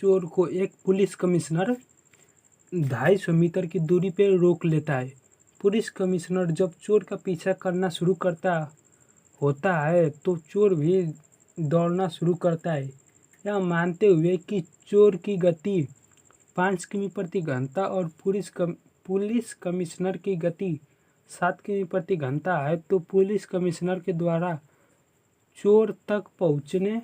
चोर को एक पुलिस कमिश्नर 250 मीटर की दूरी पे रोक लेता है। पुलिस कमिश्नर जब चोर का पीछा करना शुरू करता होता है तो चोर भी दौड़ना शुरू करता है। यह मानते हुए कि चोर की गति 5 किमी प्रति घंटा और पुलिस कमिश्नर की गति 7 किमी प्रति घंटा है, तो पुलिस कमिश्नर के द्वारा चोर तक पहुंचने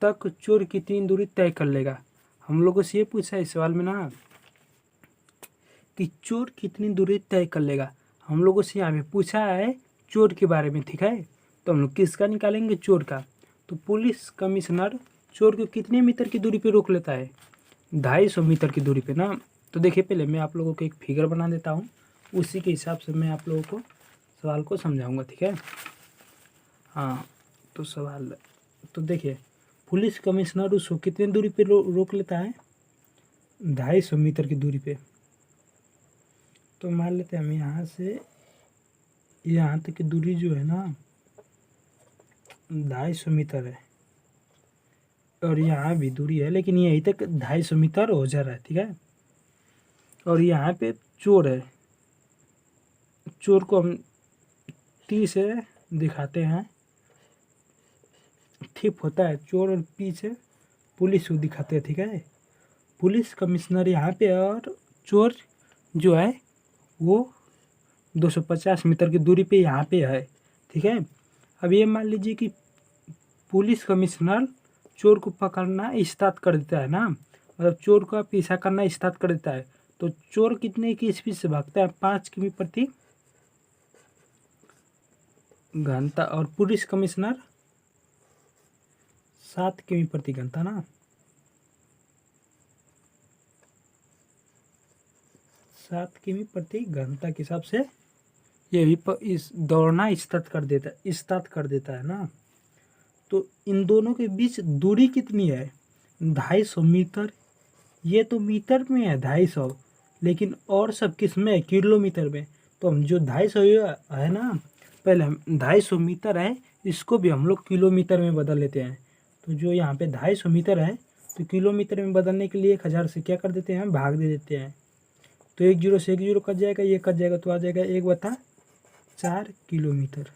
तक चोर कितनी दूरी तय कर लेगा। हम लोगों से ये पूछा है इस सवाल में ना कि चोर कितनी दूरी तय कर लेगा। हम लोगों से यहाँ पे पूछा है चोर के बारे में, ठीक है। तो हम लोग किसका निकालेंगे? चोर का। तो पुलिस कमिश्नर चोर को कितने मीटर की दूरी पे रोक लेता है? 250 मीटर की दूरी पे ना। तो देखिए, पहले मैं आप लोगों को एक फिगर बना देता हूँ, उसी के हिसाब से मैं आप लोगों को सवाल को समझाऊंगा, ठीक है। हाँ, तो सवाल तो देखिए, पुलिस कमिश्नर उसको कितनी दूरी पे रोक लेता है? 250 मीटर की दूरी पे। तो मान लेते हैं हम यहाँ से यहाँ तक की दूरी जो है ना 250 मीटर है, और यहाँ भी दूरी है, लेकिन यहीं तक 250 मीटर हो जा रहा है, ठीक है। और यहाँ पे चोर है, चोर को हम 30 से दिखाते हैं। ठीक होता है चोर, और पीछे पुलिस को दिखाते हैं, ठीक है। पुलिस कमिश्नर यहाँ पे और चोर जो है वो 250 मीटर की दूरी पे यहाँ पे है, ठीक है। अब ये मान लीजिए कि पुलिस कमिश्नर चोर को पकड़ना स्टार्ट कर देता है ना, मतलब चोर का पीछा करना स्टार्ट कर देता है। तो चोर कितने की स्पीड से भागता है? 5 किमी प्रति घंटा, और पुलिस कमिश्नर 7 किमी प्रति घंटा ना। 7 किमी प्रति घंटा के हिसाब से ये भी इस दौड़ना स्टार्ट कर देता है ना। तो इन दोनों के बीच दूरी कितनी है? 250 मीटर। ये तो मीटर में है 250, लेकिन और सब किस में? किलोमीटर में। तो हम जो 250 है ना, पहले हम 250 मीटर है, इसको भी हम लोग किलोमीटर में बदल लेते हैं। तो जो यहाँ पे 250 मीटर है, तो किलोमीटर में बदलने के लिए 1000 से क्या कर देते हैं? भाग दे देते हैं। तो 1 0 से 1 0 कट जाएगा, ये कट जाएगा, तो आ जाएगा 1/4 किलोमीटर।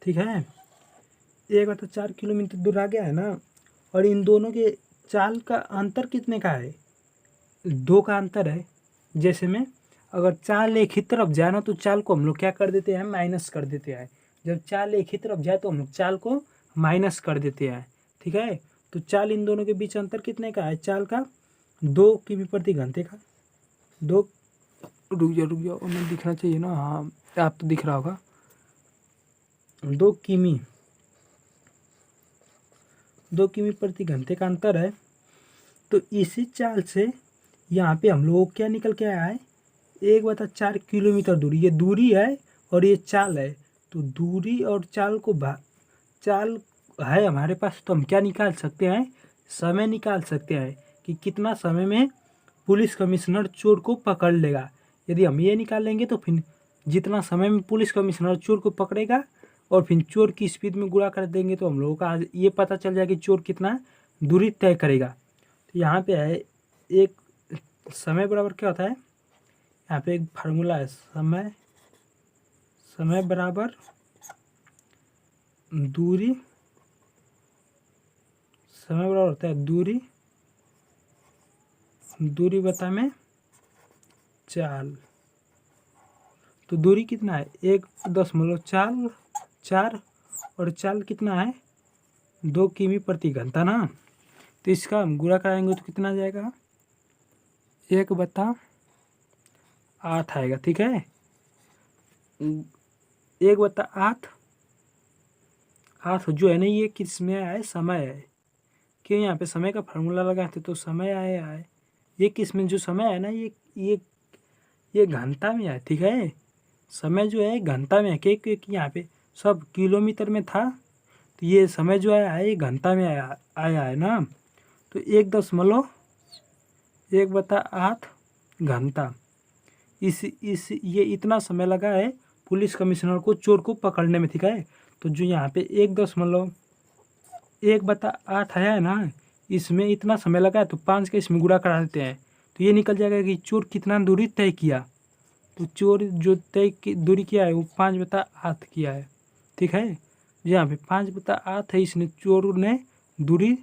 ठीक है, 1/4 किलोमीटर दूर आ गया है ना। और इन दोनों के चाल का अंतर कितने का है? 2 का अंतर है। जैसे में अगर चाल एक ही तरफ जाए ना, तो चाल को हम लोग क्या कर देते हैं? माइनस कर देते हैं। जब चाल एक ही तरफ जाए तो हम लोग चाल को माइनस कर देते हैं, ठीक है। तो चाल इन दोनों के बीच अंतर कितने का है? चाल का 2 किमी प्रति घंटे का। 2 रुक जाओ, उन्हें दिखना चाहिए ना। हाँ, आप तो दिख रहा होगा। 2 किमी प्रति घंटे का अंतर है। तो इसी चाल से यहाँ पे हम लोग क्या निकल के आया है? 1/4 किलोमीटर दूरी। ये दूरी है और ये चाल है। तो दूरी और चाल को चाल है हमारे पास, तो हम क्या निकाल सकते हैं? समय निकाल सकते हैं कि कितना समय में पुलिस कमिश्नर चोर को पकड़ लेगा। यदि हम ये निकाल लेंगे तो फिर जितना समय में पुलिस कमिश्नर चोर को पकड़ेगा और फिर चोर की स्पीड में गुणा कर देंगे, तो हम लोगों का आज ये पता चल जाएगा कि चोर कितना दूरी तय करेगा। तो यहाँ पे है एक समय बराबर क्या होता है? यहाँ पे एक फार्मूला है, समय बराबर दूरी। समय बराबर होता है दूरी बटा में चाल। तो दूरी कितना है? 1.4 और चाल कितना है? 2 किमी प्रति घंटा ना। तो इसका हम गुणा कराएंगे तो कितना जाएगा? 1/8 आएगा, ठीक है। 1/8 जो है ना, ये किस में आया है? समय है। क्यों? यहाँ पे समय का फार्मूला लगाते तो समय आया है। ये किस में जो समय है ना, ये घंटा में है, ठीक है। समय जो है घंटा में है, क्योंकि यहाँ पे सब किलोमीटर में था, तो ये समय जो आया है ये घंटा में आया है ना। तो 1/8 घंटा। ये इतना समय लगा है पुलिस कमिश्नर को चोर को पकड़ने में, ठीक है। तो जो यहाँ पे 1/8 आया है ना, इसमें इतना समय लगा है तो 5 का इसमें गुणा करा देते हैं, तो ये निकल जाएगा कि चोर कितना दूरी तय किया। तो चोर जो तय की दूरी किया है वो 5/8 किया है। ठीक है, यहाँ पे 5/8 है, इसने चोर ने दूरी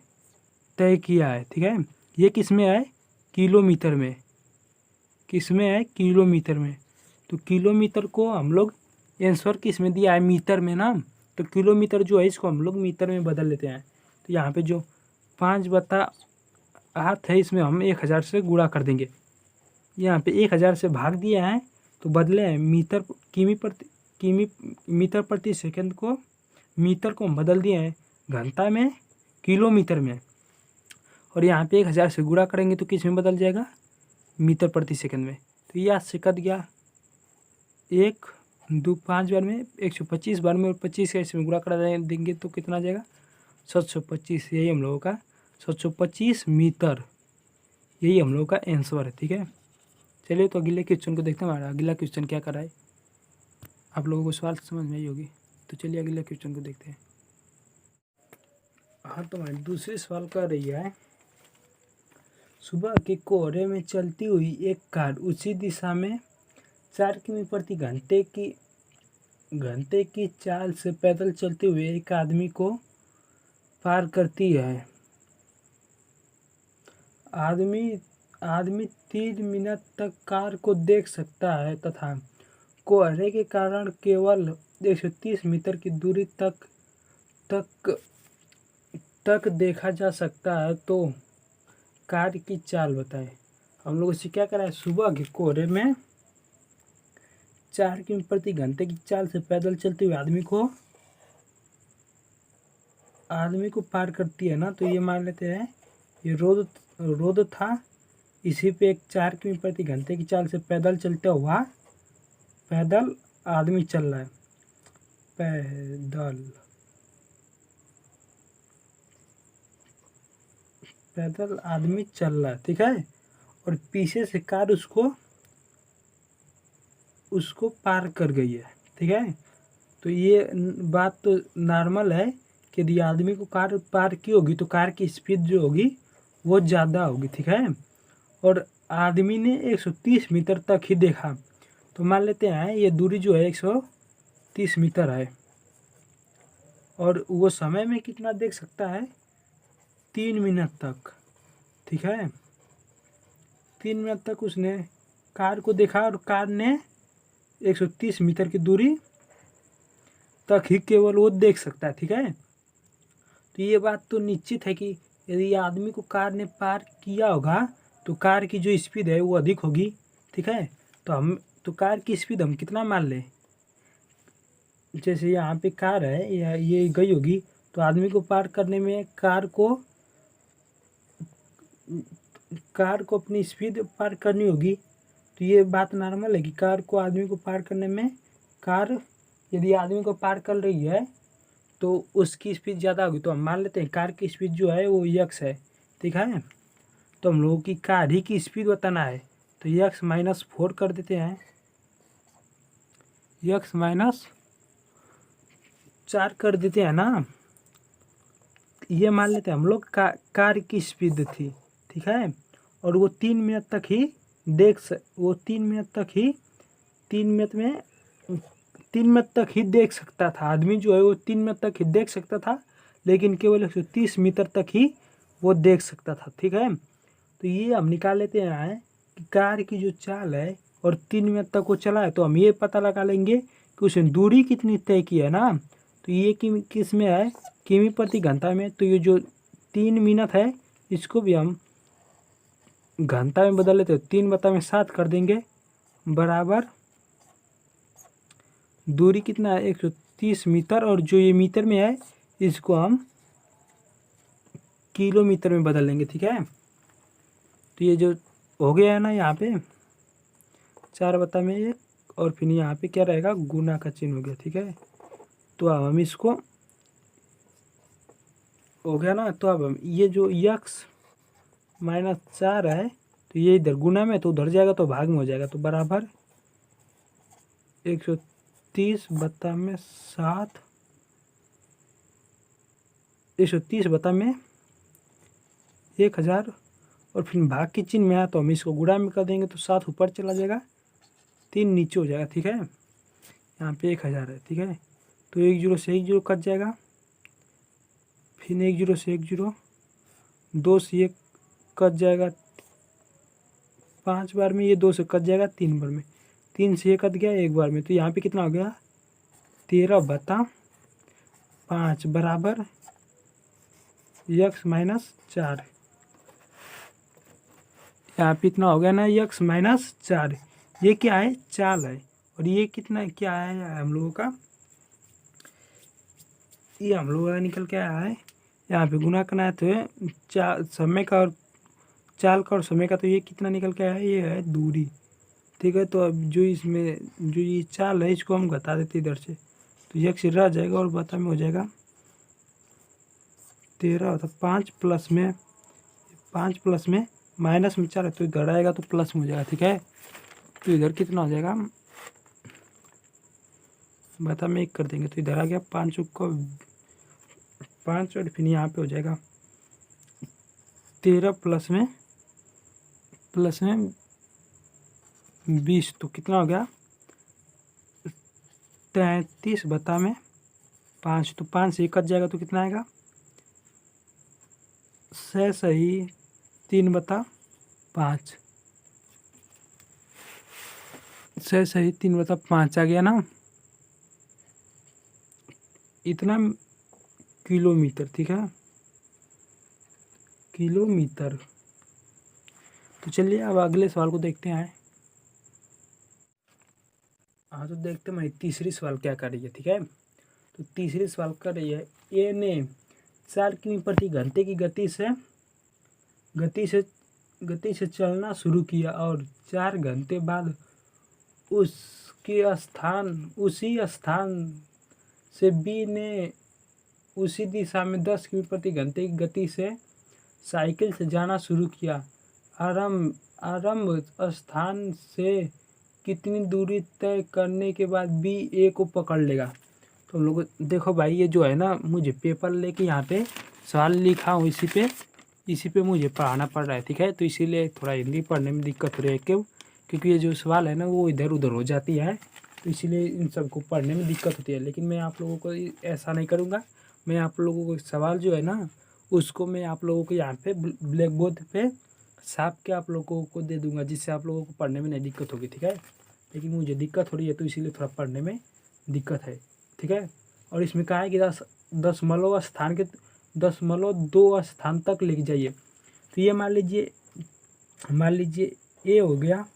तय किया है। ठीक है, ये किस में है? किलोमीटर में। किस में है? किलोमीटर में। तो किलोमीटर को हम लोग आंसर किस में दिया है? मीटर में ना। तो किलोमीटर जो है इसको हम लोग मीटर में बदल लेते हैं। तो यहाँ पे जो 5/8 है इसमें हम 1000 से गुणा कर देंगे। यहाँ पे 1000 से भाग दिया है तो बदले हैं मीटर प्रति सेकंड को, मीटर को हम बदल दिए हैं घंटा में, किलोमीटर में। और यहाँ पे 1000 से गुणा करेंगे तो किस में बदल जाएगा? मीटर प्रति सेकंड में। तो यह से कट गया 1 2 5 बार में 125 बार में, और 25 का इसमें गुणा करा देंगे तो कितना आ जाएगा? 725। यही हम लोगों का 725 मीटर, यही हम लोगों का आंसर है। ठीक है, चलिए तो अगले क्वेश्चन को देखते हैं। हमारा अगला क्वेश्चन क्या कर रहा है, आप लोगों को सवाल समझ में आई होगी। तो चलिए अगले क्वेश्चन को देखते हैं। हाँ, तो हमारी दूसरी सवाल कर रही है, सुबह के कोहरे में चलती हुई एक कार उसी दिशा में 4 किमी प्रति घंटे की चाल से पैदल चलते हुए एक आदमी को पार करती है। आदमी 3 मिनट तक कार को देख सकता है तथा कोहरे के कारण केवल 130 मीटर की दूरी तक देखा जा सकता है, तो कार की चाल बताएं। हम लोग इसे क्या करा है? सुबह के कोहरे में 4 किमी प्रति घंटे की चाल से पैदल चलते हुए आदमी को पार करती है ना। तो ये मान लेते हैं ये रोड था, इसी पे एक 4 किमी प्रति घंटे की चाल से पैदल चलता हुआ पैदल आदमी चल रहा है। पैदल आदमी चल रहा है। ठीक है, और पीछे से कार उसको पार कर गई है। ठीक है, तो ये बात तो नॉर्मल है कि यदि आदमी को कार पार की होगी तो कार की स्पीड जो होगी वो ज़्यादा होगी। ठीक है, और आदमी ने 130 मीटर तक ही देखा, तो मान लेते हैं ये दूरी जो है 130 मीटर है, और वो समय में कितना देख सकता है? 3 मिनट तक। ठीक है, 3 मिनट तक उसने कार को देखा, और कार ने 130 मीटर की दूरी तक ही केवल वो देख सकता है। ठीक है, तो ये बात तो निश्चित है कि यदि आदमी को कार ने पार किया होगा तो कार की जो स्पीड है वो अधिक होगी। ठीक है, तो कार की स्पीड हम कितना मान लें? जैसे यहाँ पे कार है या ये गई होगी, तो आदमी को पार करने में कार को अपनी स्पीड पार करनी होगी। तो ये बात नॉर्मल है कि कार को आदमी को पार करने में कार यदि आदमी को पार कर रही है तो उसकी स्पीड ज़्यादा होगी। तो हम मान लेते हैं कार की स्पीड जो है वो यक्स है। ठीक है, तो हम लोगों की कार ही की स्पीड बताना है, तो यक्स -4 कर देते हैं। यक्स -4 कर देते हैं ना। ये मान लेते हैं हम लोग कार की स्पीड थी। ठीक है, और वो 3 मिनट तक ही तीन मिनट तक ही देख सकता था। आदमी जो है वो 3 मिनट तक ही देख सकता था, लेकिन केवल 130 मीटर तक ही वो देख सकता था। ठीक है, तो ये हम निकाल लेते हैं कि कार की जो चाल है और 3 मिनट तक वो चला है, तो हम ये पता लगा लेंगे कि उसने दूरी कितनी तय की है ना। तो ये किस में है? किमी प्रति घंटा में। तो ये जो 3 मिनट है इसको भी हम घंटा में बदल लेते हैं, 3/7 कर देंगे, बराबर दूरी कितना है? 130 मीटर, और जो ये मीटर में है इसको हम किलोमीटर में बदल लेंगे। ठीक है, तो ये जो हो गया है ना यहाँ पे 4/1, और फिर यहाँ पे क्या रहेगा? गुना का चिन्ह हो गया। ठीक है, तो अब हम इसको हो गया ना, तो अब हम ये जो यक्स -4 है तो ये इधर गुना में, तो उधर जाएगा तो भाग में हो जाएगा, तो बराबर 130/7 130 बता में 1000 और फिर भाग के चिन्ह में आया तो हम इसको गुणा में कर देंगे तो 7 ऊपर चला जाएगा, 3 नीचे हो जाएगा। ठीक है, यहाँ पे 1000 है। ठीक है, तो 1 जीरो से 1 जीरो कट जाएगा, फिर 1 जीरो से 1 जीरो, 2 से 1 कट जाएगा 5 बार में, ये 2 से कट जाएगा 3 बार में, 3 से 1 कट गया 1 बार में, तो यहाँ पे कितना हो गया 13/5 बराबर x-4। यहाँ पे इतना हो गया ना x-4। ये क्या है, चाल है, और ये कितना क्या है हम लोगों का, ये हम लोगों का निकल के आया है। यहाँ पे गुना करना है तो ये समय का और चाल का और समय का, तो ये कितना निकल के आया है, ये है दूरी। ठीक है, तो अब जो इसमें जो ये चाल है इसको हम घटा देते इधर से, तो ये x रह जाएगा और बता में हो जाएगा 13 होता 5 प्लस में माइनस में 4 है, तो इधर आएगा तो प्लस में हो जाएगा। ठीक है, तो इधर कितना हो जाएगा, बता में 1 कर देंगे तो इधर आ गया 5 को 5, और फिर यहाँ पे हो जाएगा 13 प्लस में 20, तो कितना हो गया 33 बता में 5, तो 5 से 1 कट जाएगा तो कितना आएगा 6 सही 3/5, 6 सही 3/5 आ गया ना, इतना किलोमीटर। ठीक है, किलोमीटर। तो चलिए अब अगले सवाल को देखते हैं। हाँ, तो देखते हैं तीसरी सवाल क्या कर रही है। ठीक है, तो तीसरी सवाल कर रही है, ए ने 4 किमी प्रति घंटे की गति से चलना शुरू किया और 4 घंटे बाद उसी स्थान से बी ने उसी दिशा में 10 किमी प्रति घंटे की गति से साइकिल से जाना शुरू किया। आरंभ स्थान से कितनी दूरी तय करने के बाद बी ए को पकड़ लेगा। तो लोग देखो भाई, ये जो है ना, मुझे पेपर लेके यहाँ पे सवाल लिखा हूँ, इसी पे मुझे पढ़ाना पड़ रहा है। ठीक है, तो इसीलिए थोड़ा हिंदी पढ़ने में दिक्कत हो रही है। क्योंकि ये जो सवाल है ना वो इधर उधर हो जाती है, तो इसीलिए इन सबको पढ़ने में दिक्कत होती है। लेकिन मैं आप लोगों को ऐसा नहीं करूँगा, मैं आप लोगों को सवाल जो है ना उसको मैं आप लोगों को यहाँ पे ब्लैक बोर्ड पे छाप के आप लोगों को दे दूँगा, जिससे आप लोगों को पढ़ने में नहीं दिक्कत होगी। ठीक है, लेकिन मुझे दिक्कत हो रही है तो इसीलिए थोड़ा पढ़ने में दिक्कत है। ठीक है, और इसमें कहा है कि 10.2 स्थान तक लेके जाइए। तो ये मान लीजिए ए हो गया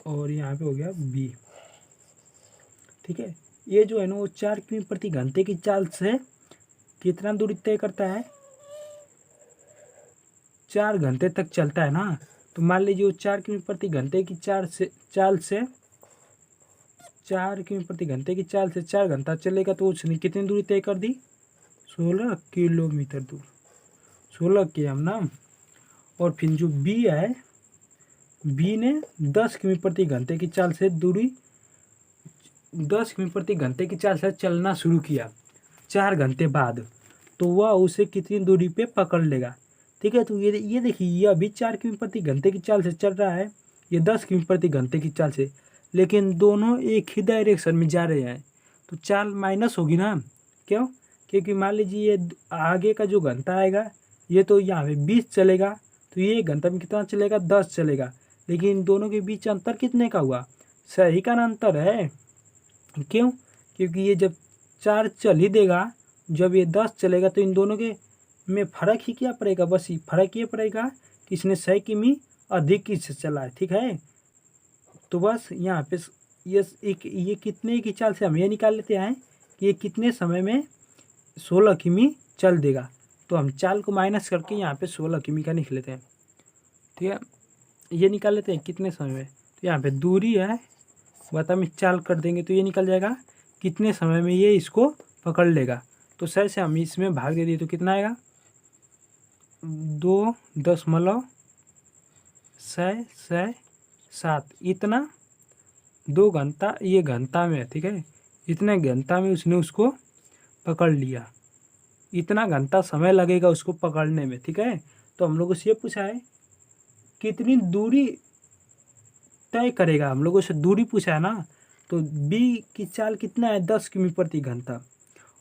और यहाँ पे हो गया बी। ठीक है, ये जो है ना वो 4 किमी प्रति घंटे की चाल से कितना दूरी तय करता है, 4 घंटे तक चलता है ना। तो मान लीजिए वो 4 किमी प्रति घंटे की चाल से 4 किमी प्रति घंटे की चाल से 4 घंटा चलेगा, तो उसने कितनी दूरी तय कर दी, 16 किलोमीटर दूर, 16 किलोमीटर ना। और फिर जो बी है, बी ने 10 किमी प्रति घंटे की चाल से 10 किमी प्रति घंटे की चाल से चलना शुरू किया 4 घंटे बाद, तो वह उसे कितनी दूरी पे पकड़ लेगा। ठीक है, तो ये देखिए, ये अभी 4 किमी प्रति घंटे की चाल से चल रहा है, ये 10 किमी प्रति घंटे की चाल से, लेकिन दोनों एक ही डायरेक्शन में जा रहे हैं, तो चाल माइनस होगी ना। क्यों, क्योंकि मान लीजिए ये आगे का जो घंटा आएगा ये तो यहाँ पे 20 चलेगा, तो ये घंटा में कितना चलेगा, 10 चलेगा, लेकिन दोनों के बीच अंतर कितने का हुआ, सही का अंतर है। क्यों, क्योंकि ये जब 4 चल ही देगा, जब ये 10 चलेगा, तो इन दोनों के में फ़र्क ही क्या पड़ेगा, बस ये फ़र्क ये पड़ेगा कि इसने 100 किमी अधिक किससे चला है। ठीक है, तो बस यहाँ पे ये कितने की चाल से हम ये निकाल लेते हैं कि ये कितने समय में 16 किमी चल देगा। तो हम चाल को माइनस करके यहाँ पे 16 किमी का निकल लेते हैं। ठीक है, ये निकाल लेते हैं कितने समय में, तो यहाँ पे दूरी है, बता में चाल कर देंगे तो ये निकल जाएगा कितने समय में ये इसको पकड़ लेगा। तो सही से हम इसमें भाग दे दिए तो कितना आएगा, 2.67, इतना 2 घंटा, ये घंटा में है। ठीक है, इतने घंटा में उसने उसको पकड़ लिया। इतना घंटा समय लगेगा उसको पकड़ने में, ठीक है। तो हम लोगों से ये पूछा है कितनी दूरी तय करेगा, हम लोगों से दूरी पूछा है ना। तो बी की चाल कितना है 10 किमी प्रति घंटा,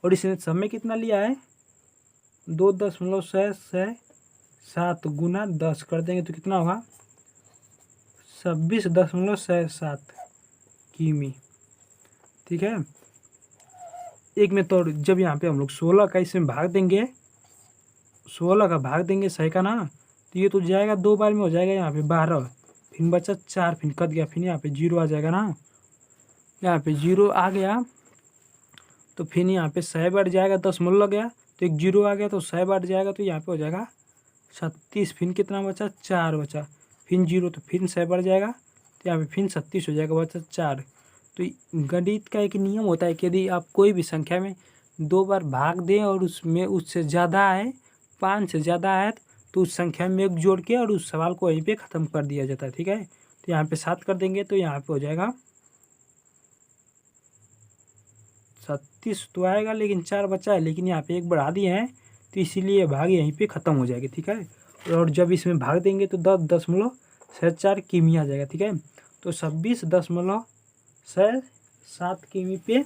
और इसने समय कितना लिया है 2.67 गुना 10 कर देंगे तो कितना होगा 26.67 किमी, ठीक है। एक में तो जब यहाँ पे हम लोग 16 का इसमें भाग देंगे, 16 का भाग देंगे 100 का ना, तो ये तो जाएगा 2 बार में हो जाएगा यहाँ पे 12, फिर बचा 4, फिर कट गया, फिर यहाँ पे 0 आ जाएगा ना, यहाँ पे 0 आ गया तो फिर यहाँ पे 100 बढ़ जाएगा, 10 मोल लग गया तो एक 0 आ गया तो 100 बढ़ जाएगा तो यहाँ पे हो जाएगा 36, फिर कितना बचा 4 बचा, फिर 0 तो फिर 100 बढ़ जाएगा तो यहाँ पे फिर 36 हो जाएगा, बचा 4। तो गणित का एक नियम होता है कि यदि आप कोई भी संख्या में 2 बार भाग दें और उसमें उससे ज़्यादा है, 5 से ज़्यादा है, तो उस संख्या में एक जोड़ के और उस सवाल को वहीं पे ख़त्म कर दिया जाता है, ठीक है। तो यहाँ पे 7 कर देंगे तो यहाँ पे हो जाएगा 36 तो आएगा, लेकिन 4 बचा है, लेकिन यहाँ पे एक बढ़ा दिए हैं तो इसीलिए भाग यहीं पे ख़त्म हो जाएगी, ठीक है। और जब इसमें भाग देंगे तो 10.4 किमी आ जाएगा, ठीक है। तो 26.7 किमी पे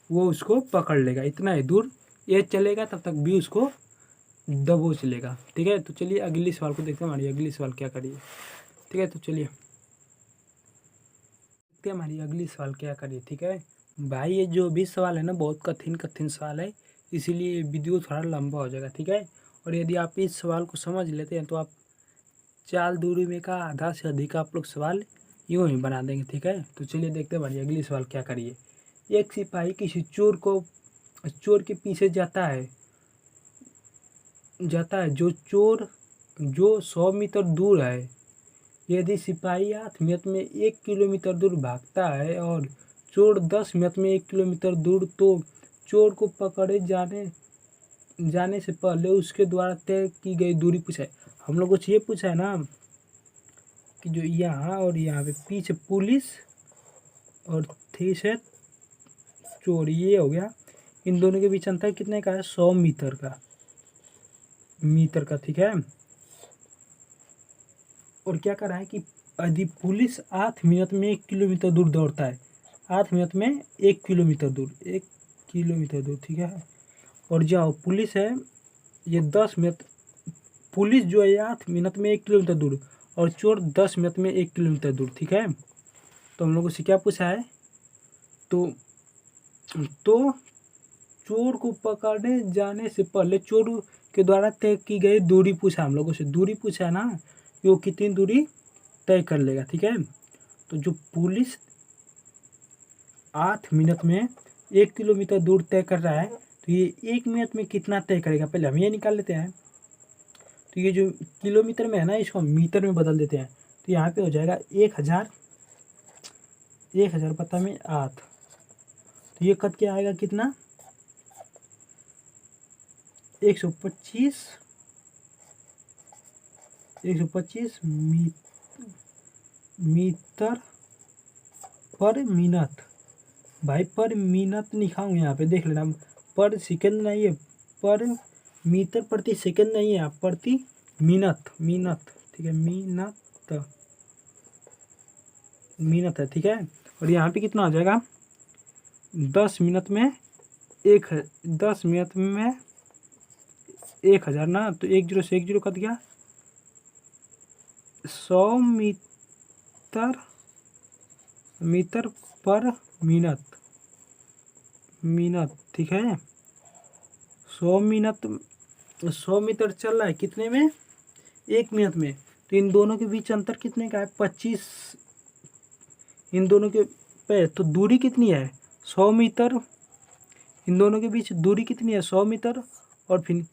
वो उसको पकड़ लेगा, इतना ही दूर ये चलेगा, तब तक भी उसको दबोच लेगा, ठीक है। तो चलिए अगली सवाल को देखते हैं, हमारी अगली सवाल क्या करिए, ठीक है। तो चलिए देखते हैं हमारी अगली सवाल क्या करिए, ठीक है भाई। ये जो भी सवाल है ना बहुत कठिन सवाल है, इसीलिए वीडियो थोड़ा लंबा हो जाएगा, ठीक है। और यदि आप इस सवाल को समझ लेते हैं तो आप चाल दूरी में का आधा से अधिक आप लोग सवाल यूँ ही बना देंगे, ठीक है। तो चलिए देखते हैं भाई अगली सवाल क्या करिए। एक सिपाही किसी चोर के पीछे जाता है जो 100 मीटर दूर है। यदि सिपाही 8 मिनट में 1 किलोमीटर दूर भागता है और चोर 10 मिनट में 1 किलोमीटर दूर, तो चोर को पकड़े जाने से पहले उसके द्वारा तय की गई दूरी पूछा है। हम लोगों से ये पूछा है ना कि जो यहाँ और यहाँ पे पीछे पुलिस और थी से चोर, ये हो गया, इन दोनों के बीच अंतर कितने का है 100 मीटर का, ठीक है। और क्या कर रहा है कि यदि पुलिस 8 मिनट में 1 किलोमीटर दूर दौड़ता है, 8 मिनट में 1 किलोमीटर दूर, ठीक है। और जो पुलिस है ये 10 मिनट, पुलिस जो है 8 मिनट में 1 किलोमीटर दूर और चोर 10 मिनट में 1 किलोमीटर दूर, ठीक है। तो हम लोगों से क्या पूछा है, तो चोर को पकड़ने जाने से पहले चोर के द्वारा तय की गई दूरी पूछा, हम लोगों से दूरी पूछा है ना, वो कितनी दूरी तय कर लेगा, ठीक है। तो जो पुलिस 8 मिनट में 1 किलोमीटर दूर तय कर रहा है, तो ये 1 मिनट में कितना तय करेगा, पहले हम ये निकाल लेते हैं। तो ये जो किलोमीटर में है ना, इसको हम मीटर में बदल देते हैं, तो यहाँ पे हो जाएगा 1000 बटा में 8, तो ये कट के आएगा कितना 125 मीटर पर मिनट। भाई पर मिनट लिखाऊँ यहाँ पे, देख लेना, पर सेकंड नहीं है, पर मीटर प्रति सेकंड नहीं है, प्रति मिनट, ठीक है, मिनट है, ठीक है। और यहाँ पे कितना हो जाएगा 10 मिनट में 1000 ना, तो 1 0 से 1 0 कट गया, 100 मीटर पर मिनट, ठीक है। 100 मीटर चल रहा है कितने में 1 मिनट में, तो इन दोनों के बीच अंतर कितने का है 25, इन दोनों के पे तो दूरी कितनी है 100 मीटर, इन दोनों के बीच दूरी कितनी है 100 मीटर, और फिर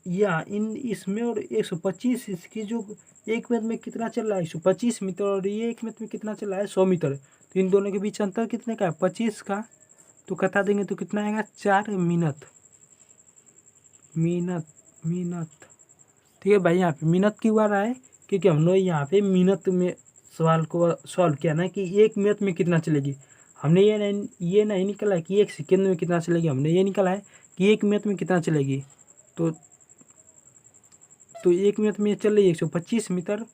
इसमें और 125, इसकी जो 1 मिनट में कितना चल रहा है 125 मीटर, और ये 1 मिनट में कितना चल रहा है 100 मीटर, तो इन दोनों के बीच अंतर कितने का है 25 का, तो कटा देंगे तो कितना आएगा 4 मिनट, ठीक है भाई। यहाँ पे मिनट क्यों आ रहा है, क्योंकि हम लोग यहाँ पे मिनट में सवाल को सॉल्व किया ना कि 1 मिनट में कितना चलेगी, हमने ये नहीं निकला है कि 1 सेकेंड में कितना चलेगी, हमने ये निकला है कि 1 मिनट में कितना चलेगी। तो 1 मिनट में चल रही है 125 मीटर।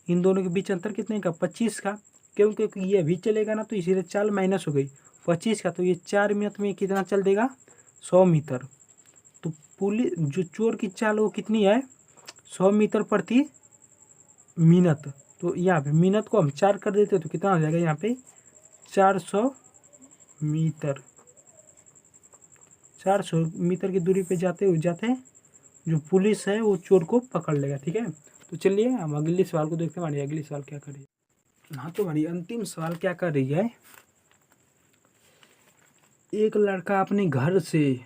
इन दोनों के बीच अंतर कितने का, 25 का। क्योंकि ये भी चलेगा ना, तो इसीलिए चाल माइनस हो गई 25 का। तो ये 4 मिनट में कितना चल देगा, 100 मीटर। तो पुलिस जो चोर की चाल वो कितनी है, 100 मीटर प्रति मिनट। तो यहाँ पे मिनट को हम 4 कर देते तो कितना हो जाएगा यहाँ पे, 400 मीटर। 400 मीटर की दूरी पे जाते जो पुलिस है वो चोर को पकड़ लेगा। ठीक है, तो चलिए हम अगले सवाल को देखते हैं। हमारी अगली सवाल क्या कर रही है। हाँ, तो हमारी अंतिम सवाल क्या कर रही है। एक लड़का अपने घर से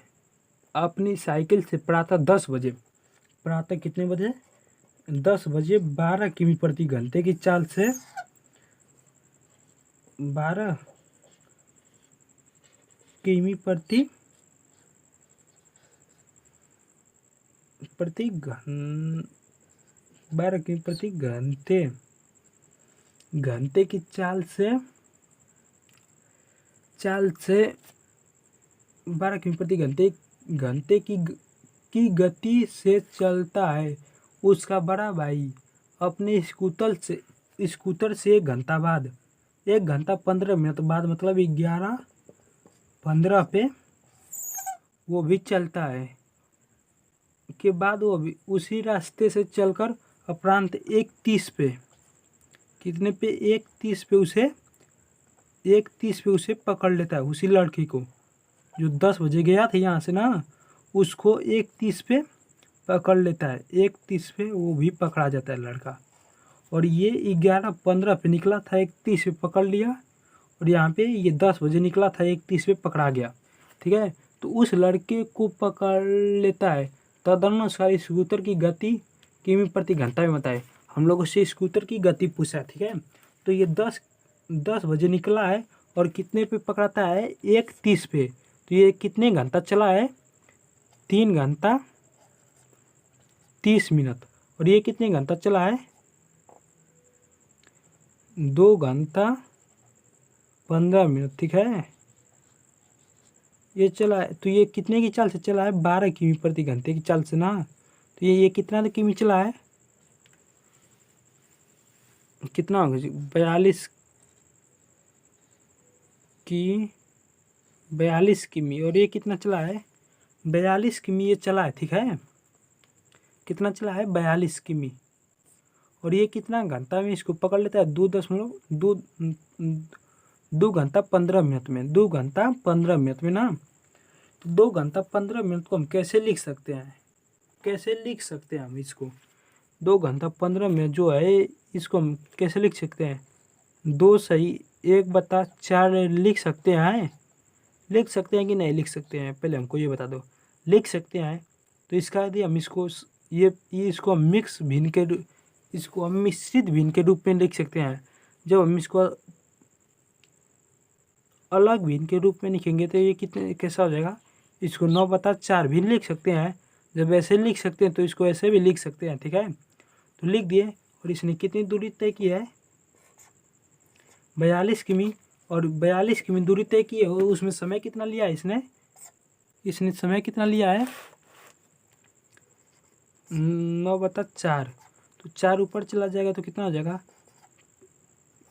अपनी साइकिल से प्रातः 10 बजे, प्रातः कितने बजे, 10 बजे 12 किमी प्रति घंटे की चाल से 12 किमी प्रति घं 12 किमी प्रति घंटे की चाल से 12 किमी प्रति घंटे की गति से चलता है। उसका बड़ा भाई अपने स्कूटर से 1 घंटा बाद, 1 घंटा 15 मिनट बाद, मतलब 11:15 पे वो भी चलता है। के बाद वो भी उसी रास्ते से चलकर अपरांत 1:30 पे, कितने पे, 1:30 पे उसे पकड़ लेता है। उसी लड़की को जो 10 बजे गया था यहाँ से ना, उसको 1:30 पे पकड़ लेता है। 1:30 पे वो भी पकड़ा जाता है लड़का। और ये 11:15 पे निकला था, 1:30 पे पकड़ लिया। और यहाँ पे ये 10 बजे निकला था, 1:30 पे पकड़ा गया। ठीक है, तो उस लड़के को पकड़ लेता है। तदनुसार स्कूटर की गति किमी प्रति घंटा में बताए। हम लोगों से स्कूटर की गति पूछा। ठीक है, तो ये 10 बजे निकला है और कितने पे पकड़ाता है, 1:30 पे। तो ये कितने घंटा चला है, 3 घंटा 30 मिनट। और ये कितने घंटा चला है, 2 घंटा 15 मिनट। ठीक है, ये चला है। तो ये कितने की चाल से चला है, 12 किमी प्रति घंटे की चाल से ना। तो ये कितना किमी चला है, कितना होगा जी, 42 किमी। और ये कितना चला है, 42 किमी ये चला है। ठीक है, कितना चला है, 42 किमी। और ये कितना घंटा में इसको पकड़ लेता है, 2 घंटा 15 मिनट में, 2 घंटा 15 मिनट में ना। तो 2 घंटा 15 मिनट को हम कैसे लिख सकते हैं, हम इसको 2 घंटा 15 मिनट जो है इसको हम कैसे लिख सकते हैं, 2 सही 1/4 लिख सकते हैं। कि नहीं लिख सकते हैं, पहले हमको ये बता दो, लिख सकते हैं। तो इसका यदि हम इसको इसको हम मिश्रित भिन्न के रूप में लिख सकते हैं। जब हम इसको अलग भिन्न के रूप में लिखेंगे तो ये कितने कैसा हो जाएगा, इसको 9/4 भी लिख सकते हैं। जब ऐसे लिख सकते हैं तो इसको ऐसे भी लिख सकते हैं। ठीक है, तो लिख दिए। और इसने कितनी दूरी तय की है, 42 किमी। और 42 किमी दूरी तय की है, और उसमें समय कितना लिया है इसने समय कितना लिया है, 9/4। तो 4 ऊपर चला जाएगा तो कितना हो जाएगा,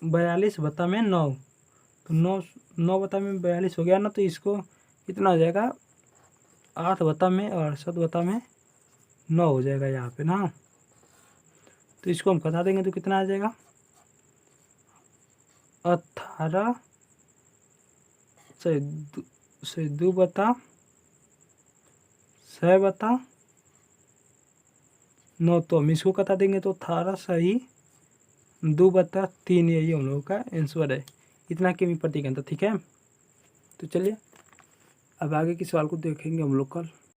42/9। तो 9/42 हो गया ना। तो इसको कितना हो जाएगा, 8/68 हो जाएगा यहाँ पे ना। तो इसको हम बता देंगे तो कितना आ जाएगा, 18 से 2/6/9। तो हम इसको बता देंगे तो 18 सही 2/3, यही हम लोगों का आंसर है। इतना किमी प्रति घंटा। ठीक है, तो चलिए अब आगे के सवाल को देखेंगे हम लोग कल।